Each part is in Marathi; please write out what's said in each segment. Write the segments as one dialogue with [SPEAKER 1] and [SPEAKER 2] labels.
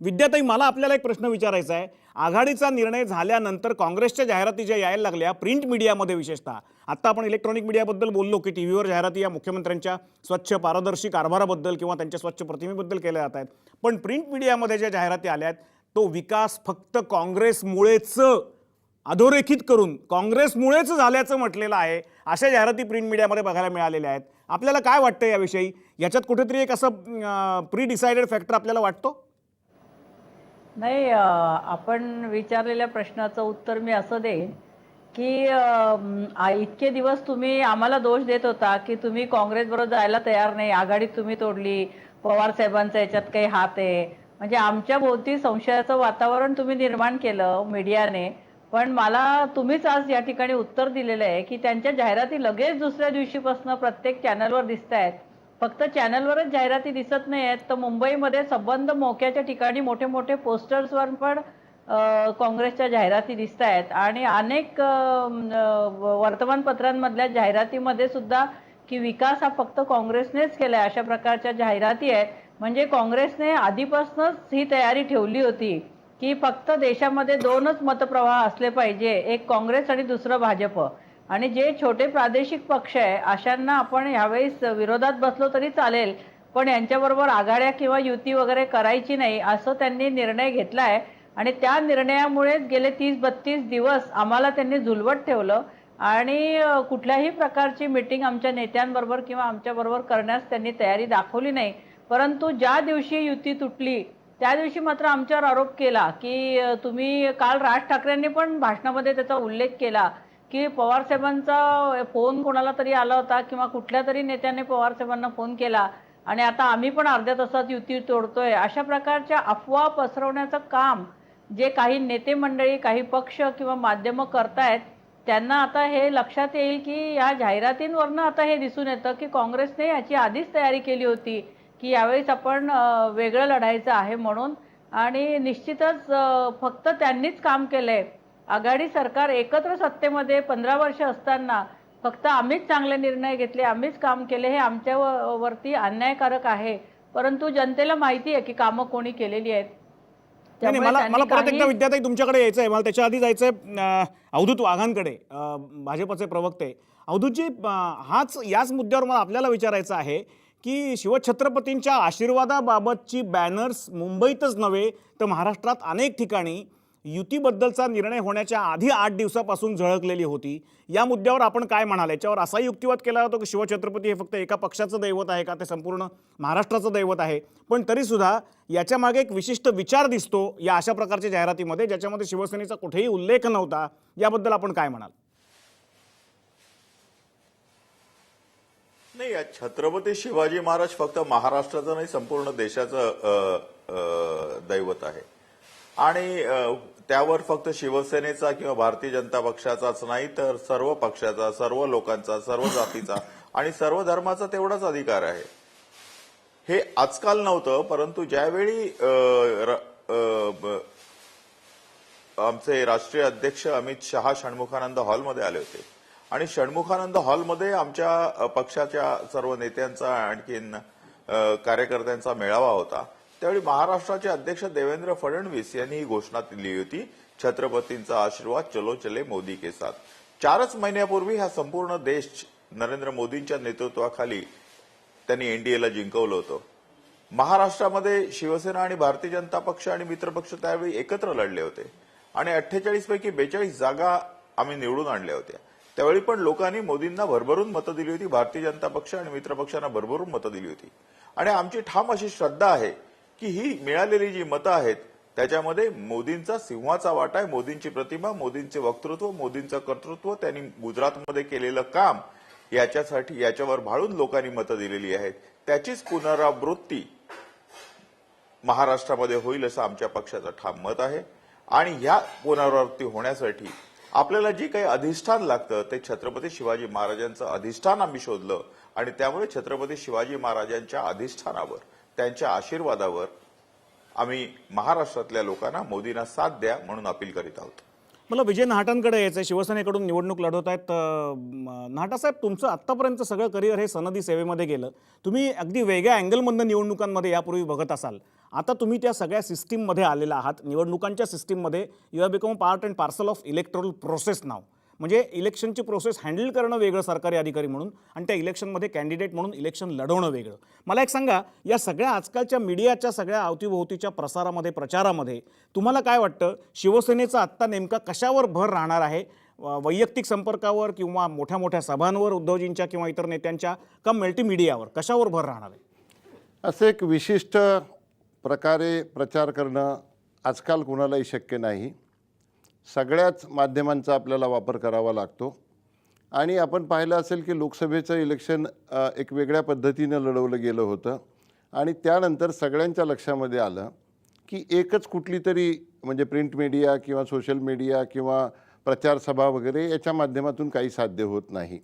[SPEAKER 1] विद्याताई, मला आपल्याला एक प्रश्न विचारायचा आहे. आघाडीचा निर्णय झाल्यानंतर काँग्रेसच्या जाहिराती ज्या यायला लागल्या प्रिंट मीडियामध्ये, विशेषतः आता आपण इलेक्ट्रॉनिक मीडियाबद्दल बोललो की टीव्हीवर जाहिराती या मुख्यमंत्र्यांच्या स्वच्छ पारदर्शी कारभाराबद्दल किंवा त्यांच्या स्वच्छ प्रतिमेबद्दल केल्या जात आहेत, पण प्रिंट मीडियामध्ये ज्या जाहिराती आल्यात तो विकास फक्त काँग्रेसमुळेच अधोरेखित करून काँग्रेसमुळेच झाल्याचं म्हटलेलं आहे. अशा जाहिराती प्रिंट मीडियामध्ये बघायला मिळालेल्या आहेत. आपल्याला काय वाटतं याविषयी? याच्यात कुठेतरी एक असं प्री डिसाइडेड फॅक्टर आपल्याला वाटतो?
[SPEAKER 2] नाही, आपण विचारलेल्या प्रश्नाचं उत्तर मी असं देईन की इतके दिवस तुम्ही आम्हाला दोष देत होता की तुम्ही काँग्रेसबरोबर जायला तयार नाही, आघाडीत तुम्ही तोडली, पवार साहेबांचा याच्यात काही हात आहे, म्हणजे आमच्या भोवती संशयाचं वातावरण तुम्ही निर्माण केलं मीडियाने. पण मला तुम्हीच आज या ठिकाणी उत्तर दिलेलं आहे की त्यांच्या जाहिराती लगेच दुसऱ्या दिवशीपासून प्रत्येक चॅनलवर दिसत आहेत. फक्त चॅनलवरच जाहिराती दिसत नाही आहेत, तर मुंबईमध्ये संबंध मोक्याच्या ठिकाणी मोठे मोठे पोस्टर्सवर पण काँग्रेसच्या जाहिराती दिसत आहेत. आणि अनेक वर्तमानपत्रांमधल्या जाहिरातीमध्ये सुद्धा की विकास हा फक्त काँग्रेसनेच केलाय अशा प्रकारच्या जाहिराती आहेत. म्हणजे काँग्रेसने आधीपासूनच ही तयारी ठेवली होती की फक्त देशामध्ये दोनच मतप्रवाह असले पाहिजे, एक काँग्रेस आणि दुसरं भाजप. आणि जे छोटे प्रादेशिक पक्ष आहे अशांना आपण यावेळेस विरोधात बसलो तरी चालेल, पण यांच्याबरोबर आघाड्या किंवा युती वगैरे करायची नाही असं त्यांनी निर्णय घेतला आहे. आणि त्या निर्णयामुळेच गेले 30-32 दिवस आम्हाला त्यांनी झुलवत ठेवलं आणि कुठल्याही प्रकारची मीटिंग आमच्या नेत्यांबरोबर किंवा आमच्याबरोबर करण्यास त्यांनी तयारी दाखवली नाही. परंतु ज्या दिवशी युती तुटली त्या दिवशी मात्र आमच्यावर आरोप केला की तुम्ही, काल राज ठाकरेंनी पण भाषणामध्ये त्याचा उल्लेख केला की पवार साहेबांचा फोन कोणाला तरी आला होता किंवा कुठल्या तरी नेत्याने पवार साहेबांना फोन केला आणि आता आम्ही पण अर्ध्या तासात युती तोडतोय. अशा प्रकारच्या अफवा पसरवण्याचं काम जे काही नेते मंडळी, काही पक्ष किंवा माध्यमं करतायत, त्यांना आता हे लक्षात येईल की या जाहिरातींवरनं आता हे दिसून येतं की काँग्रेसने याची आधीच तयारी केली होती की यावेळेस आपण वेगळं लढायचं आहे म्हणून. आणि निश्चितच फक्त त्यांनीच काम केलंय. आघाडी सरकार एकत्र सत्तेमध्ये 15 वर्ष असताना फक्त आम्हीच चांगले निर्णय घेतले, आम्हीच काम केले, हे आमच्यावरती अन्यायकारक आहे. परंतु जनतेला माहिती आहे की कामं कोणी केलेली आहेत.
[SPEAKER 1] नाही, मला परत एकदा विद्याताई तुमच्याकडे यायचं आहे. मला त्याच्या आधी जायचं आहे अवधूत वाघांकडे, भाजपचे प्रवक्ते. अवधूतजी, याच मुद्द्यावर मला आपल्याला विचारायचं आहे की शिवछत्रपतींच्या आशीर्वादाबाबतची बॅनर्स मुंबईतच नव्हे तर महाराष्ट्रात अनेक ठिकाणी युतीबद्दलचा निर्णय होण्याच्या आधी 8 दिवसापासून झळकलेली होती. या मुद्द्यावर आपण काय म्हणाल? याच्यावर असा युक्तिवाद केला जातो की शिवछत्रपती हे फक्त एका पक्षाचं दैवत आहे का, ते संपूर्ण महाराष्ट्राचं दैवत आहे? पण तरीसुद्धा याच्या मागे एक विशिष्ट विचार दिसतो या अशा प्रकारच्या जाहिरातीमध्ये, ज्याच्यामध्ये शिवसेनेचा कुठेही उल्लेख नव्हता. याबद्दल आपण काय म्हणाल?
[SPEAKER 3] नाही, छत्रपती शिवाजी महाराज फक्त महाराष्ट्राचं नाही, संपूर्ण देशाचं दैवत आहे. आणि त्यावर फक्त शिवसेनेचा किंवा भारतीय जनता पक्षाचाच नाही तर सर्व पक्षाचा, सर्व लोकांचा, सर्व जातीचा आणि सर्व धर्माचा तेवढाच अधिकार आहे. हे आजकाल नव्हतं, परंतु ज्यावेळी आमचे राष्ट्रीय अध्यक्ष अमित शहा षण्मुखानंद हॉलमध्ये आले होते आणि षण्मुखानंद हॉलमध्ये आमच्या पक्षाच्या सर्व नेत्यांचा आणखीन कार्यकर्त्यांचा मेळावा होता, त्यावेळी महाराष्ट्राचे अध्यक्ष देवेंद्र फडणवीस यांनी ही घोषणा दिली होती, छत्रपतींचा आशीर्वाद चलो चले मोदी के साथ. 4च महिन्यापूर्वी हा संपूर्ण देश नरेंद्र मोदींच्या नेतृत्वाखाली त्यांनी एनडीएला जिंकवलं होतं. महाराष्ट्रामध्ये शिवसेना आणि भारतीय जनता पक्ष आणि मित्रपक्ष त्यावेळी एकत्र लढले होते आणि 48 पैकी 42 जागा आम्ही निवडून आणल्या होत्या. त्यावेळी पण लोकांनी मोदींना भरभरून मतं दिली होती, भारतीय जनता पक्ष आणि मित्रपक्षांना भरभरून मतं दिली होती. आणि आमची ठाम अशी श्रद्धा आहे की ही मिळालेली जी मतं आहेत त्याच्यामध्ये मोदींचा सिंहाचा वाटा आहे. मोदींची प्रतिमा, मोदींचे वक्तृत्व, मोदींचं कर्तृत्व, त्यांनी गुजरातमध्ये केलेलं काम, याच्यावर भाळून लोकांनी मतं दिलेली आहेत. त्याचीच पुनरावृत्ती महाराष्ट्रामध्ये होईल असं आमच्या पक्षाचं ठाम मत आहे. आणि ह्या पुनरावृत्ती होण्यासाठी आपल्याला जे काही अधिष्ठान लागतं ते छत्रपती शिवाजी महाराजांचं अधिष्ठान आम्ही शोधलं आणि त्यामुळे छत्रपती शिवाजी महाराजांच्या अधिष्ठानावर, त्यांच्या आशीर्वादावर आम्ही महाराष्ट्रातल्या लोकांना मोदींना साथ द्या म्हणून अपील करीत आहोत.
[SPEAKER 1] मला विजय नाहटांकडे यायचं आहे. शिवसेनेकडून निवडणूक लढवत आहेत नाहटासाहेब. तुमचं आत्तापर्यंत सगळं करिअर हे सनदी सेवेमध्ये गेलं. तुम्ही अगदी वेगळ्या अँगलमधनं निवडणुकांमध्ये यापूर्वी बघत असाल. आता तुम्ही त्या सगळ्या सिस्टीममध्ये आलेला आहात, निवडणुकांच्या सिस्टीममध्ये. You have become part and parcel of electoral process नाव. म्हणजे इलेक्शनची प्रोसेस हँडल करणं वेगळं सरकारी अधिकारी म्हणून, आणि त्या इलेक्शनमध्ये कॅन्डिडेट म्हणून इलेक्शन लढवणं वेगळं. मला एक सांगा, या सगळ्या आजकालच्या मीडियाच्या सगळ्या अवतीभोवतीच्या प्रसारामध्ये, प्रचारामध्ये तुम्हाला काय वाटतं, शिवसेनेचा आत्ता नेमका कशावर भर राहणार आहे? वैयक्तिक संपर्कावर किंवा मोठ्या मोठ्या सभांवर उद्धवजींच्या किंवा इतर नेत्यांच्या, का मल्टीमीडियावर, कशावर भर राहणार आहे?
[SPEAKER 4] असं एक विशिष्ट प्रकारे प्रचार करणं आजकाल कुणालाही शक्य नाही. सगळ्याच माध्यमांचा आपल्याला वापर करावा लागतो. आणि आपण पाहिलं असेल की लोकसभेचं इलेक्शन एक वेगळ्या पद्धतीनं लढवलं गेलं होतं, आणि त्यानंतर सगळ्यांच्या लक्षामध्ये आलं की एकच कुठली तरी म्हणजे प्रिंट मीडिया किंवा सोशल मीडिया किंवा प्रचारसभा वगैरे याच्या माध्यमातून काही साध्य होत नाही.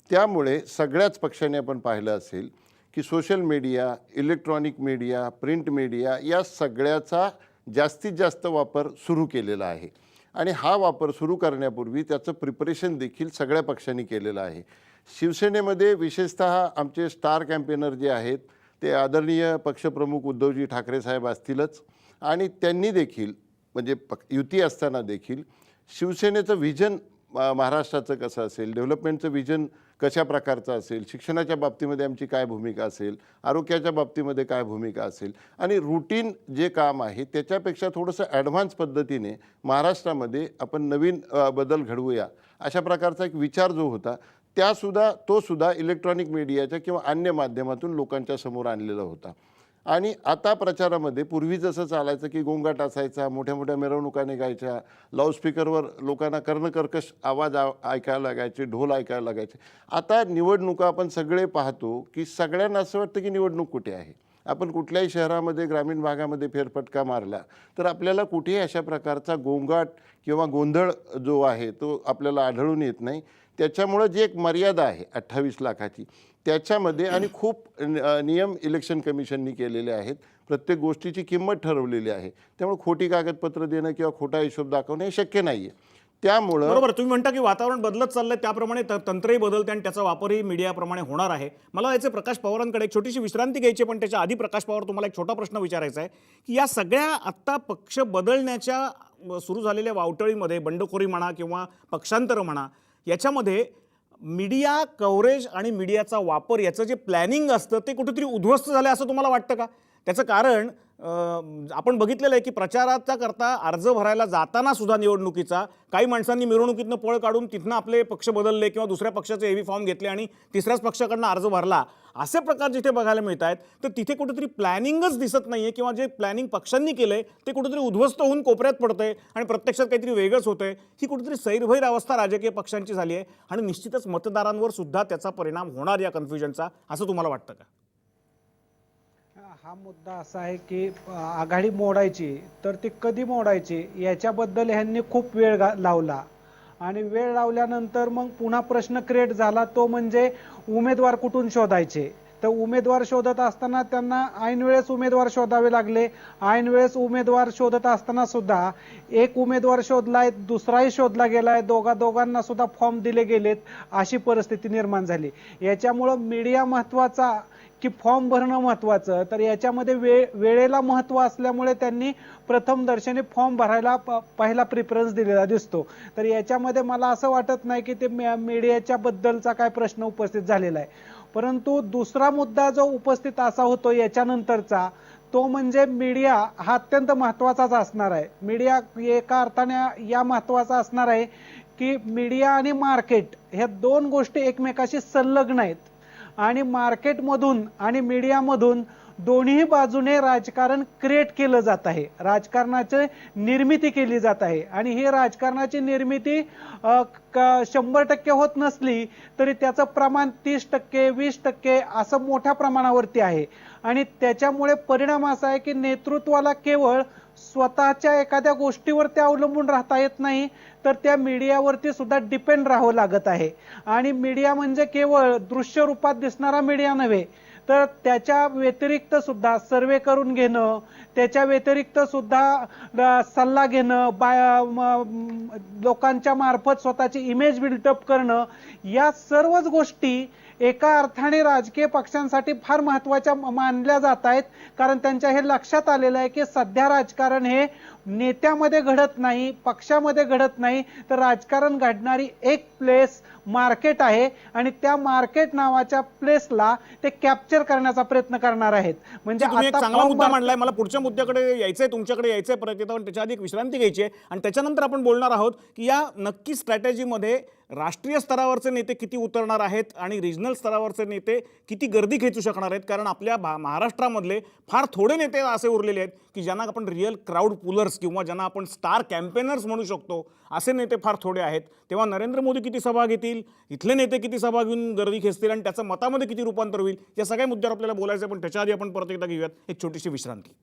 [SPEAKER 4] त्यामुळे सगळ्याच पक्षांनी आपण पाहिलं असेल की social media, electronic media, print media या सगळ्याचा जास्तीत जास्त वापर सुरू केलेला आहे. आणि हा वापर सुरू करण्यापूर्वी त्याचं प्रिपरेशन देखील सगळ्या पक्षांनी केलेलं आहे. शिवसेनेमध्ये विशेषतः आमचे स्टार कॅम्पेनर जे आहेत ते आदरणीय पक्षप्रमुख उद्धवजी ठाकरे साहेब असतीलच, आणि त्यांनी देखील म्हणजे युती असताना देखील शिवसेनेचं व्हिजन महाराष्ट्राचं कसं असेल, डेव्हलपमेंटचं व्हिजन कशा प्रकारचं असेल, शिक्षणाच्या बाबतीमध्ये आमची काय भूमिका असेल, आरोग्याच्या बाबतीमध्ये काय भूमिका असेल, आणि रूटीन जे काम आहे त्याच्यापेक्षा थोडंसं ॲडव्हान्स पद्धतीने महाराष्ट्रामध्ये आपण नवीन बदल घडवूया अशा प्रकारचा एक विचार जो होता तो सुद्धा इलेक्ट्रॉनिक मीडियाच्या किंवा अन्य माध्यमातून लोकांच्या समोर आणलेला होता. आणि आता प्रचारामध्ये पूर्वी जसं चालायचं की गोंगाट असायचा, मोठ्या मोठ्या मिरवणुका निघायच्या, लाऊडस्पीकरवर लोकांना कर्णकर्कश आवाज ऐकायला लागायचे, ढोल ऐकायला लागायचे. आता निवडणुका आपण सगळे पाहतो की सगळ्यांना असं वाटतं की निवडणूक कुठे आहे. आपण कुठल्याही शहरामध्ये, ग्रामीण भागामध्ये फेरफटका मारला तर आपल्याला कुठेही अशा प्रकारचा गोंगाट किंवा गोंधळ जो आहे तो आपल्याला आढळून येत नाही. त्याच्यामुळं जी एक मर्यादा आहे 28 लाखाची त्याच्यामध्ये, आणि खूप नियम इलेक्शन कमिशननी केलेले आहेत, प्रत्येक गोष्टीची किंमत ठरवलेली आहे. त्यामुळे खोटी कागदपत्र देणं किंवा खोटा हिशोब दाखवणं हे शक्य नाही आहे. त्यामुळं
[SPEAKER 1] बरोबर, तुम्ही म्हणता की वातावरण बदलत चाललंय, त्याप्रमाणे तंत्रही बदलते आणि त्याचा वापरही मीडियाप्रमाणे होणार आहे. मला याचे प्रकाश पवारांकडे एक छोटीशी विश्रांती घ्यायची, पण त्याच्या आधी प्रकाश पवार तुम्हाला एक छोटा प्रश्न विचारायचा आहे की या सगळ्या आत्ता पक्ष बदलण्याच्या सुरू झालेल्या वावटळीमध्ये, बंडखोरी म्हणा किंवा पक्षांतर म्हणा, याच्यामध्ये मीडिया कव्हरेज आणि मीडियाचा वापर याचं जे प्लॅनिंग असतं ते कुठेतरी उद्ध्वस्त झालं असं तुम्हाला वाटतं का? त्याचं कारण आपण बघितलेलं आहे की प्रचाराचा करता अर्ज भरायला जाताना सुद्धा निवडणुकीचा काही माणसांनी मिरवणुकीतनं पळ काढून तिथनं आपले पक्ष बदलले किंवा दुसऱ्या पक्षाचे एव्ही फॉर्म घेतले आणि तिसऱ्याच पक्षाकडनं अर्ज भरला, असे प्रकार जिथे बघायला मिळत आहेत. तर तिथे कुठेतरी प्लॅनिंगच दिसत नाही आहे, किंवा जे प्लॅनिंग पक्षांनी केलं आहे ते कुठेतरी उद्ध्वस्त होऊन कोपऱ्यात पडतंय आणि प्रत्यक्षात काहीतरी वेगळंच होतंय. ही कुठेतरी सैरभैर अवस्था राजकीय पक्षांची झाली आहे, आणि निश्चितच मतदारांवर सुद्धा त्याचा परिणाम होणार या कन्फ्युजनचा, असं तुम्हाला वाटतं का?
[SPEAKER 5] हा मुद्दा असा आहे की आघाडी मोडायची तर ती कधी मोडायची याच्याबद्दल ह्यांनी खूप वेळ लावला, आणि वेळ लावल्यानंतर मग पुन्हा प्रश्न क्रिएट झाला, तो म्हणजे उमेदवार कुठून शोधायचे. तर उमेदवार शोधत असताना त्यांना ऐन वेळेस उमेदवार शोधावे लागले. ऐन वेळेस उमेदवार शोधत असताना सुद्धा एक उमेदवार शोधलाय, दुसराही शोधला गेलाय, दोघांना सुद्धा फॉर्म दिले गेलेत, अशी परिस्थिती निर्माण झाली. याच्यामुळं मीडिया महत्वाचा की फॉर्म भरणं महत्वाचं, तर याच्यामध्ये वेळेला महत्व असल्यामुळे त्यांनी प्रथम दर्शनी फॉर्म भरायला पहिला प्रिफरन्स दिलेला दिसतो. तर याच्यामध्ये मला असं वाटत नाही की ते मीडियाच्या बद्दलचा काय प्रश्न उपस्थित झालेला आहे. परंतु दुसरा मुद्दा जो उपस्थित असा होतो याच्यानंतरचा, तो म्हणजे मीडिया हा अत्यंत महत्वाचाच असणार आहे. मीडिया एका अर्थाने या महत्वाचा असणार आहे की मीडिया आणि मार्केट ह्या दोन गोष्टी एकमेकाशी संलग्न आहेत, आणि मार्केटमधून आणि मीडियामधून दोन्ही बाजूने राजकारण क्रिएट केलं जात आहे, राजकारणाची निर्मिती केली जात आहे. आणि ही राजकारणाची निर्मिती 100% होत नसली तरी त्याचं प्रमाण 30%, 20% असं मोठ्या प्रमाणावरती आहे. आणि त्याच्यामुळे परिणाम असा आहे की नेतृत्वाला केवळ स्वतःच्या एखाद्या गोष्टीवरती अवलंबून राहता येत नाही, तर त्या मीडियावरती सुद्धा डिपेंड राहावं लागत आहे. आणि मीडिया म्हणजे केवळ दृश्य रूपात दिसणारा मीडिया नव्हे, तर त्याच्या व्यतिरिक्त सुद्धा सर्वे करून घेणं, त्याच्या व्यतिरिक्त सुद्धा सल्ला घेणं, लोकांच्या मार्फत स्वतःची इमेज बिल्डअप करणं, या सर्वच गोष्टी एका अर्थाने राजकीय पक्षांसाठी फार महत्त्वाच्या मानल्या जात आहेत. कारण त्यांच्या हे लक्षात आलेलं आहे की सध्या राजकारण हे नेत्यामध्ये घडत नाही, पक्षामध्ये घडत नाही, तर राजकारण घडणारी एक प्लेस मार्केट आहे आणि त्या मार्केट नावाच्या प्लेसला ते कॅप्चर करण्याचा प्रयत्न करणार आहेत. म्हणजे
[SPEAKER 1] तुम्ही एक
[SPEAKER 5] आता
[SPEAKER 1] चांगला
[SPEAKER 5] फॉर्म
[SPEAKER 1] मुद्दा मांडलाय. मला पुढच्या मुद्द्याकडे यायचंय, तुमच्याकडे यायचंय परत येतं, पण त्याच्या आधी एक विश्रांती घ्यायची आहे आणि त्याच्यानंतर आपण बोलणार आहोत की या नक्की स्ट्रॅटेजीमध्ये राष्ट्रीय स्तरावरचे नेते किती उतरणार आहेत आणि रिजनल स्तरावरचे नेते किती गर्दी खेचू शकणार आहेत. कारण आपल्या महाराष्ट्रामधले फार थोडे नेते असे उरलेले आहेत की ज्यांना आपण रिअल क्राऊड पुलर्स किंवा ज्यांना आपण स्टार कॅम्पेनर्स म्हणू शकतो, असे नेते फार थोडे आहेत. तेव्हा नरेंद्र मोदी किती सभा घेतील, इथले नेते किती सभा घेऊन गर्दी खेचतील आणि त्याचं मतामध्ये किती रूपांतर होईल, या सगळ्या मुद्द्यावर आपल्याला बोलायचं आहे. पण त्याच्या आधी आपण परत एकदा घेऊयात एक छोटीशी विश्रांती.